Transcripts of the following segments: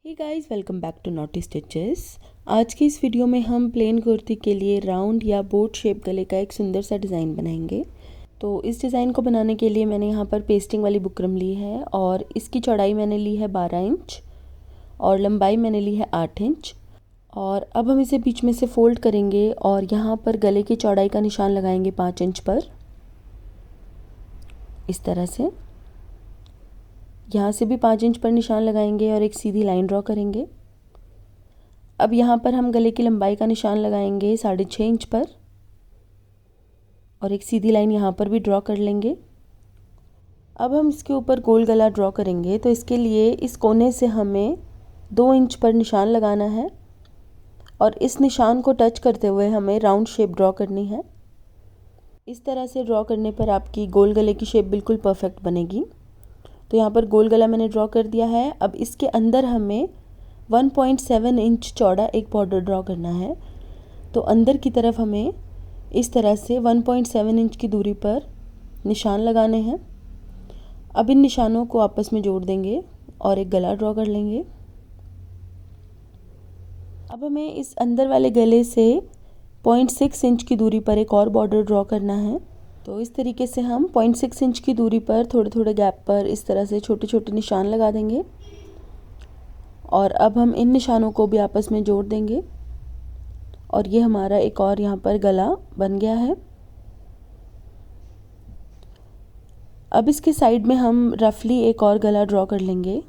Hey guys, welcome back to Knotty Stitches. आज की इस वीडियो में हम प्लेन कुर्ती के लिए राउंड या बोट शेप गले का एक सुंदर सा डिज़ाइन बनाएंगे। तो इस डिज़ाइन को बनाने के लिए मैंने यहाँ पर पेस्टिंग वाली बुकरम ली है और इसकी चौड़ाई मैंने ली है 12 इंच और लंबाई मैंने ली है 8 इंच। और अब हम इसे बीच में से फोल्ड करेंगे और यहाँ पर गले की चौड़ाई का निशान लगाएंगे 5 इंच पर। इस तरह से यहाँ से भी 5 इंच पर निशान लगाएंगे और एक सीधी लाइन ड्रॉ करेंगे। अब यहाँ पर हम गले की लंबाई का निशान लगाएंगे 6.5 इंच पर और एक सीधी लाइन यहाँ पर भी ड्रॉ कर लेंगे। अब हम इसके ऊपर गोल गला ड्रॉ करेंगे, तो इसके लिए इस कोने से हमें 2 इंच पर निशान लगाना है और इस निशान को टच करते हुए हमें राउंड शेप ड्रॉ करनी है। इस तरह से ड्रॉ करने पर आपकी गोल गले की शेप बिल्कुल परफेक्ट बनेगी। तो यहाँ पर गोल गला मैंने ड्रॉ कर दिया है। अब इसके अंदर हमें 1.7 इंच चौड़ा एक बॉर्डर ड्रॉ करना है। तो अंदर की तरफ हमें इस तरह से 1.7 इंच की दूरी पर निशान लगाने हैं। अब इन निशानों को आपस में जोड़ देंगे और एक गला ड्रॉ कर लेंगे। अब हमें इस अंदर वाले गले से 0.6 इंच की दूरी पर एक और बॉर्डर ड्रॉ करना है। तो इस तरीके से हम 0.6 इंच की दूरी पर थोड़े थोड़े गैप पर इस तरह से छोटे छोटे निशान लगा देंगे और अब हम इन निशानों को भी आपस में जोड़ देंगे और ये हमारा एक और यहाँ पर गला बन गया है। अब इसके साइड में हम रफली एक और गला ड्रॉ कर लेंगे,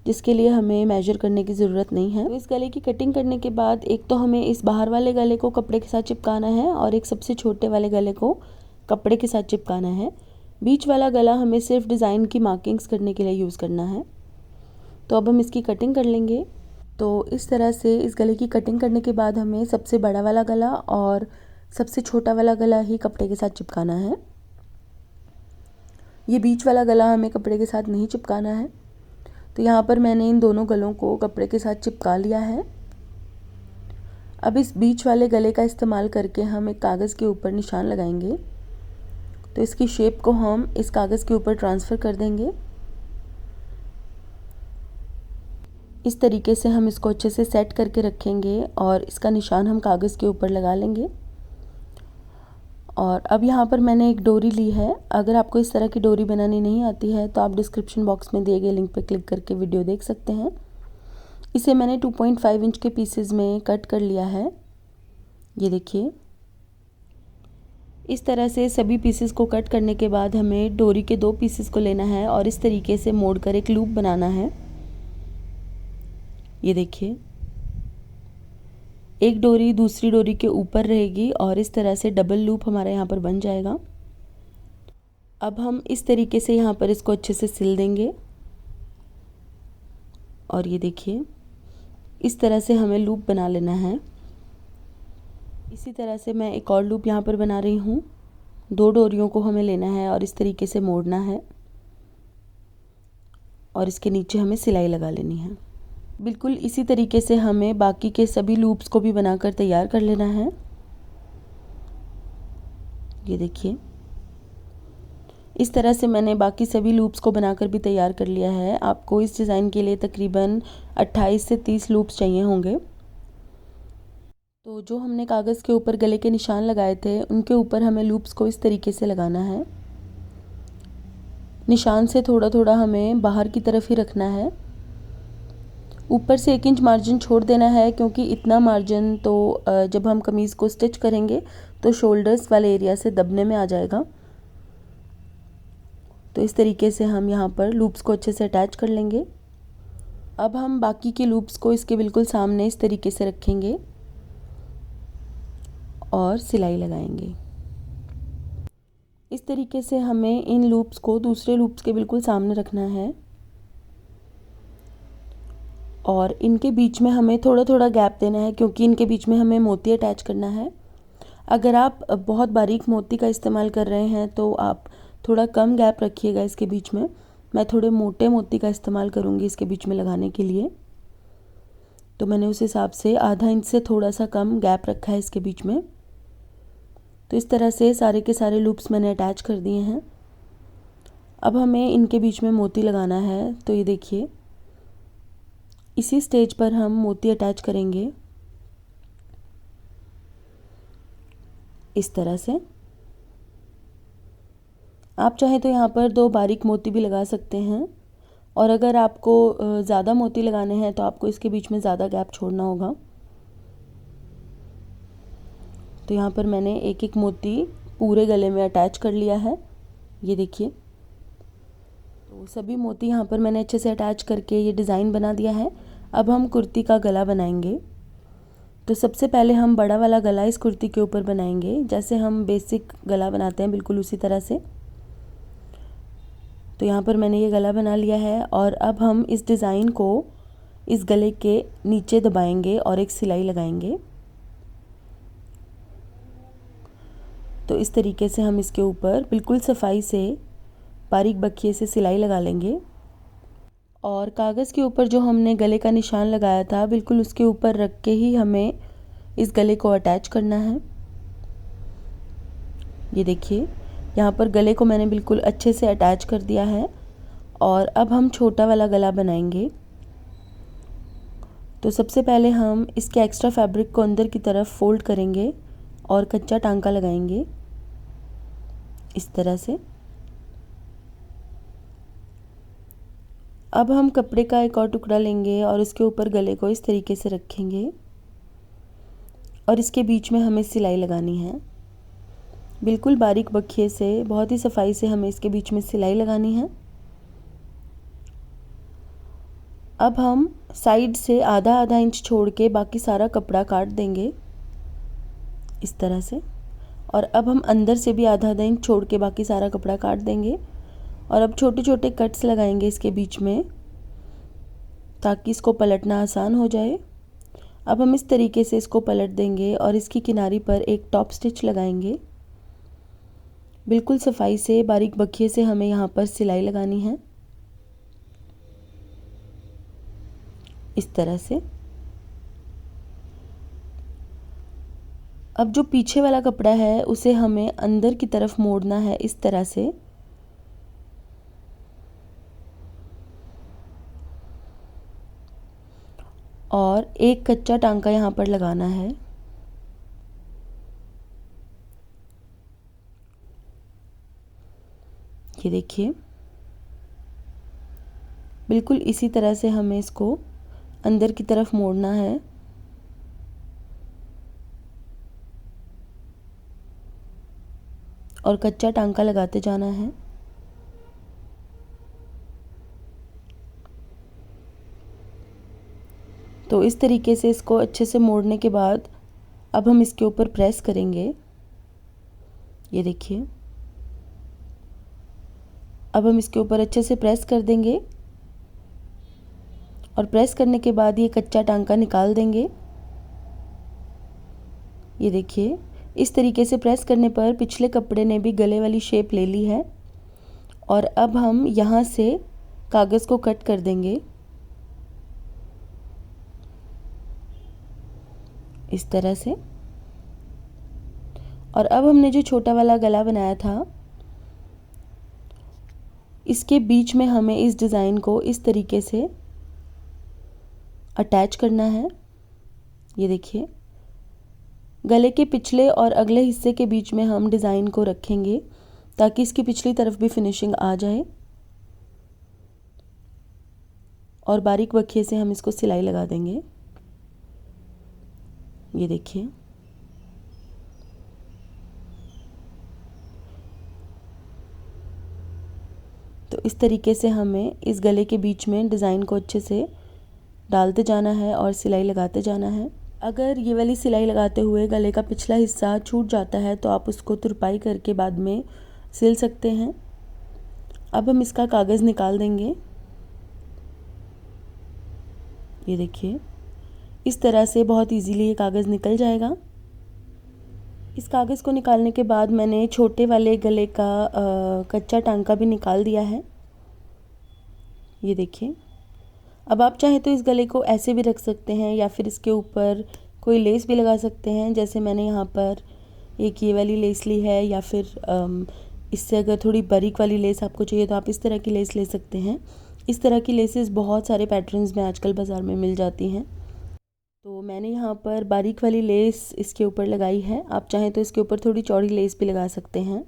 जिसके लिए हमें मेजर करने की ज़रूरत नहीं है। तो इस गले की कटिंग करने के बाद एक तो हमें इस बाहर वाले गले को कपड़े के साथ चिपकाना है और एक सबसे छोटे वाले गले को कपड़े के साथ चिपकाना है। बीच वाला गला हमें सिर्फ डिज़ाइन की मार्किंग्स करने के लिए यूज़ करना है। तो अब हम इसकी कटिंग कर लेंगे। तो इस तरह से इस गले की कटिंग करने के बाद हमें सबसे बड़ा वाला गला और सबसे छोटा वाला गला ही कपड़े के साथ चिपकाना है। ये बीच वाला गला हमें कपड़े के साथ नहीं चिपकाना है। तो यहाँ पर मैंने इन दोनों गलों को कपड़े के साथ चिपका लिया है। अब इस बीच वाले गले का इस्तेमाल करके हम एक कागज़ के ऊपर निशान लगाएंगे। तो इसकी शेप को हम इस कागज़ के ऊपर ट्रांसफ़र कर देंगे। इस तरीके से हम इसको अच्छे से सेट करके रखेंगे और इसका निशान हम कागज़ के ऊपर लगा लेंगे। और अब यहाँ पर मैंने एक डोरी ली है। अगर आपको इस तरह की डोरी बनानी नहीं आती है तो आप डिस्क्रिप्शन बॉक्स में दिए गए लिंक पर क्लिक करके वीडियो देख सकते हैं। इसे मैंने 2.5 इंच के पीसेस में कट कर लिया है। ये देखिए, इस तरह से सभी पीसेस को कट करने के बाद हमें डोरी के 2 पीसेस को लेना है और इस तरीके से मोड़कर एक लूप बनाना है। ये देखिए, एक डोरी दूसरी डोरी के ऊपर रहेगी और इस तरह से डबल लूप हमारा यहाँ पर बन जाएगा। अब हम इस तरीके से यहाँ पर इसको अच्छे से सिल देंगे और ये देखिए, इस तरह से हमें लूप बना लेना है। इसी तरह से मैं एक और लूप यहाँ पर बना रही हूँ। 2 डोरियों को हमें लेना है और इस तरीके से मोड़ना है और इसके नीचे हमें सिलाई लगा लेनी है। बिल्कुल इसी तरीके से हमें बाकी के सभी लूप्स को भी बनाकर तैयार कर लेना है। ये देखिए, इस तरह से मैंने बाकी सभी लूप्स को बनाकर भी तैयार कर लिया है। आपको इस डिज़ाइन के लिए तकरीबन 28 से 30 लूप्स चाहिए होंगे। तो जो हमने कागज़ के ऊपर गले के निशान लगाए थे उनके ऊपर हमें लूप्स को इस तरीके से लगाना है। निशान से थोड़ा थोड़ा हमें बाहर की तरफ ही रखना है। ऊपर से 1 इंच मार्जिन छोड़ देना है, क्योंकि इतना मार्जिन तो जब हम कमीज़ को स्टिच करेंगे तो शोल्डर्स वाले एरिया से दबने में आ जाएगा। तो इस तरीके से हम यहाँ पर लूप्स को अच्छे से अटैच कर लेंगे। अब हम बाकी के लूप्स को इसके बिल्कुल सामने इस तरीके से रखेंगे और सिलाई लगाएंगे। इस तरीके से हमें इन लूप्स को दूसरे लूप्स के बिल्कुल सामने रखना है और इनके बीच में हमें थोड़ा थोड़ा गैप देना है, क्योंकि इनके बीच में हमें मोती अटैच करना है। अगर आप बहुत बारीक मोती का इस्तेमाल कर रहे हैं तो आप थोड़ा कम गैप रखिएगा इसके बीच में। मैं थोड़े मोटे मोती का इस्तेमाल करूँगी इसके बीच में लगाने के लिए। तो मैंने उस हिसाब से आधा इंच से थोड़ा सा कम गैप रखा है इसके बीच में। तो इस तरह से सारे के सारे लूप्स मैंने अटैच कर दिए हैं। अब हमें इनके बीच में मोती लगाना है। तो ये देखिए, इसी स्टेज पर हम मोती अटैच करेंगे इस तरह से। आप चाहे तो यहाँ पर 2 बारीक मोती भी लगा सकते हैं, और अगर आपको ज़्यादा मोती लगाने हैं तो आपको इसके बीच में ज़्यादा गैप छोड़ना होगा। तो यहाँ पर मैंने एक एक मोती पूरे गले में अटैच कर लिया है, ये देखिए। तो सभी मोती यहाँ पर मैंने अच्छे से अटैच करके ये डिज़ाइन बना दिया है। अब हम कुर्ती का गला बनाएंगे। तो सबसे पहले हम बड़ा वाला गला इस कुर्ती के ऊपर बनाएंगे, जैसे हम बेसिक गला बनाते हैं बिल्कुल उसी तरह से। तो यहाँ पर मैंने ये गला बना लिया है, और अब हम इस डिज़ाइन को इस गले के नीचे दबाएंगे और एक सिलाई लगाएंगे। तो इस तरीके से हम इसके ऊपर बिल्कुल सफाई से बारीक बखिए से सिलाई लगा लेंगे, और कागज़ के ऊपर जो हमने गले का निशान लगाया था बिल्कुल उसके ऊपर रख के ही हमें इस गले को अटैच करना है। ये देखिए, यहाँ पर गले को मैंने बिल्कुल अच्छे से अटैच कर दिया है, और अब हम छोटा वाला गला बनाएंगे। तो सबसे पहले हम इसके एक्स्ट्रा फैब्रिक को अंदर की तरफ फोल्ड करेंगे और कच्चा टांका लगाएंगे इस तरह से। अब हम कपड़े का एक और टुकड़ा लेंगे और उसके ऊपर गले को इस तरीके से रखेंगे, और इसके बीच में हमें सिलाई लगानी है। बिल्कुल बारीक बखिए से, बहुत ही सफाई से हमें इसके बीच में सिलाई लगानी है। अब हम साइड से आधा आधा इंच छोड़ के बाकी सारा कपड़ा काट देंगे इस तरह से, और अब हम अंदर से भी आधा आधा इंच छोड़ के बाकी सारा कपड़ा काट देंगे, और अब छोटे छोटे कट्स लगाएंगे इसके बीच में ताकि इसको पलटना आसान हो जाए। अब हम इस तरीके से इसको पलट देंगे और इसकी किनारी पर एक टॉप स्टिच लगाएंगे। बिल्कुल सफाई से बारीक बखिए से हमें यहाँ पर सिलाई लगानी है इस तरह से। अब जो पीछे वाला कपड़ा है उसे हमें अंदर की तरफ मोड़ना है इस तरह से, और एक कच्चा टांका यहाँ पर लगाना है। ये देखिए, बिल्कुल इसी तरह से हमें इसको अंदर की तरफ मोड़ना है, और कच्चा टांका लगाते जाना है। तो इस तरीके से इसको अच्छे से मोड़ने के बाद अब हम इसके ऊपर प्रेस करेंगे। ये देखिए, अब हम इसके ऊपर अच्छे से प्रेस कर देंगे, और प्रेस करने के बाद ये कच्चा टांका निकाल देंगे। ये देखिए, इस तरीके से प्रेस करने पर पिछले कपड़े ने भी गले वाली शेप ले ली है, और अब हम यहाँ से कागज़ को कट कर देंगे इस तरह से। और अब हमने जो छोटा वाला गला बनाया था इसके बीच में हमें इस डिज़ाइन को इस तरीके से अटैच करना है। ये देखिए, गले के पिछले और अगले हिस्से के बीच में हम डिज़ाइन को रखेंगे ताकि इसकी पिछली तरफ भी फिनिशिंग आ जाए, और बारीक बखिए से हम इसको सिलाई लगा देंगे। ये देखिए, तो इस तरीके से हमें इस गले के बीच में डिज़ाइन को अच्छे से डालते जाना है और सिलाई लगाते जाना है। अगर ये वाली सिलाई लगाते हुए गले का पिछला हिस्सा छूट जाता है तो आप उसको तुरपाई करके बाद में सिल सकते हैं। अब हम इसका कागज़ निकाल देंगे। ये देखिए, इस तरह से बहुत इजीली ये कागज़ निकल जाएगा। इस कागज़ को निकालने के बाद मैंने छोटे वाले गले का कच्चा टांका भी निकाल दिया है। ये देखिए, अब आप चाहे तो इस गले को ऐसे भी रख सकते हैं या फिर इसके ऊपर कोई लेस भी लगा सकते हैं। जैसे मैंने यहाँ पर एक ये वाली लेस ली है, या फिर इससे अगर थोड़ी बारीक वाली लेस आपको चाहिए तो आप इस तरह की लेस ले सकते हैं। इस तरह की लेसेस बहुत सारे पैटर्न्स में आजकल बाज़ार में मिल जाती हैं। तो मैंने यहाँ पर बारीक वाली लेस इसके ऊपर लगाई है। आप चाहें तो इसके ऊपर थोड़ी चौड़ी लेस भी लगा सकते हैं।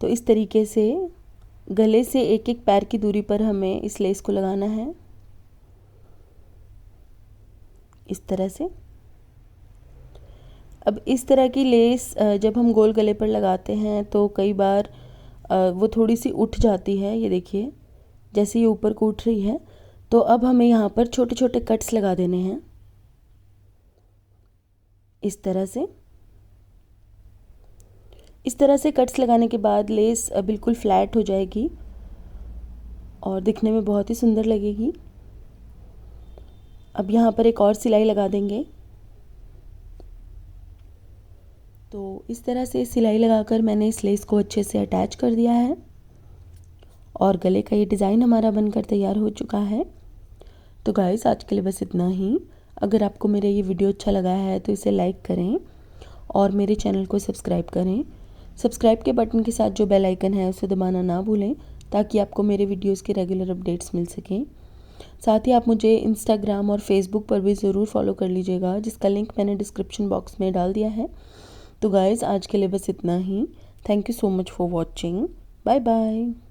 तो इस तरीके से गले से एक एक पैर की दूरी पर हमें इस लेस को लगाना है, इस तरह से। अब इस तरह की लेस जब हम गोल गले पर लगाते हैं तो कई बार वो थोड़ी सी उठ जाती है। ये देखिए, जैसे ये ऊपर को उठ रही है। तो अब हमें यहाँ पर छोटे छोटे कट्स लगा देने हैं, इस तरह से। इस तरह से कट्स लगाने के बाद लेस बिल्कुल फ्लैट हो जाएगी और दिखने में बहुत ही सुंदर लगेगी। अब यहाँ पर एक और सिलाई लगा देंगे। तो इस तरह से सिलाई लगाकर मैंने इस लेस को अच्छे से अटैच कर दिया है और गले का ये डिज़ाइन हमारा बनकर तैयार हो चुका है। तो गाइस, आज के लिए बस इतना ही। अगर आपको मेरा ये वीडियो अच्छा लगा है तो इसे लाइक करें और मेरे चैनल को सब्सक्राइब करें। सब्सक्राइब के बटन के साथ जो बेल आइकन है उसे दबाना ना भूलें, ताकि आपको मेरे वीडियोस के रेगुलर अपडेट्स मिल सकें। साथ ही आप मुझे इंस्टाग्राम और फेसबुक पर भी ज़रूर फॉलो कर लीजिएगा, जिसका लिंक मैंने डिस्क्रिप्शन बॉक्स में डाल दिया है। तो गाइस, आज के लिए बस इतना ही। Thank you so much for watching. Bye bye.